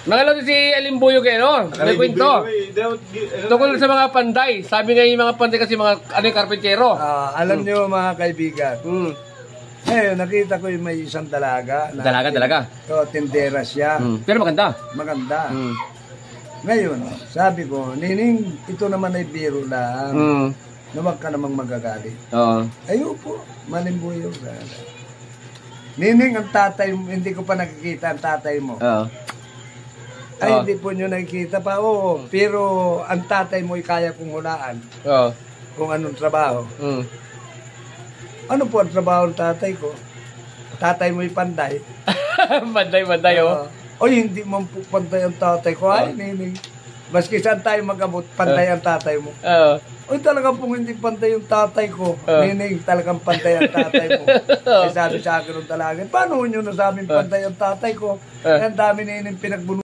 Nangalaw si Alimbuyog eh, no? May kwento. Tungkol sa mga panday. Sabi nga yung mga panday kasi mga karpentero. Alam nyo mga kaibigan. Ngayon, nakita ko yung may isang dalaga. Dalaga? So, tindera siya. Pero maganda. Maganda. Ngayon, sabi ko, Nining, ito naman ay biro lang. Na wag ka namang magagalit. Ayupo, Malimbuyog. Nining, ang tatay mo, hindi ko pa nakikita ang tatay mo. Ay, hindi po nyo nakikita pa. Oo, pero ang tatay mo ay kaya kong hulaan. Kung anong trabaho. Ano po ang trabaho ng tatay ko? Tatay mo ay panday. Panday, oh. Oy, hindi mo po panday ang tatay ko. Ay, Nining. Maski saan tayo mag-abot, panday ang tatay mo. Oy, talagang pong hindi pantay yung tatay ko. Nining, talagang pantay ang tatay mo. Ay, sabi sa akin ng dalaga, paano nyo nasabing pantay ang tatay ko? Ang dami Nining pinagbunutan.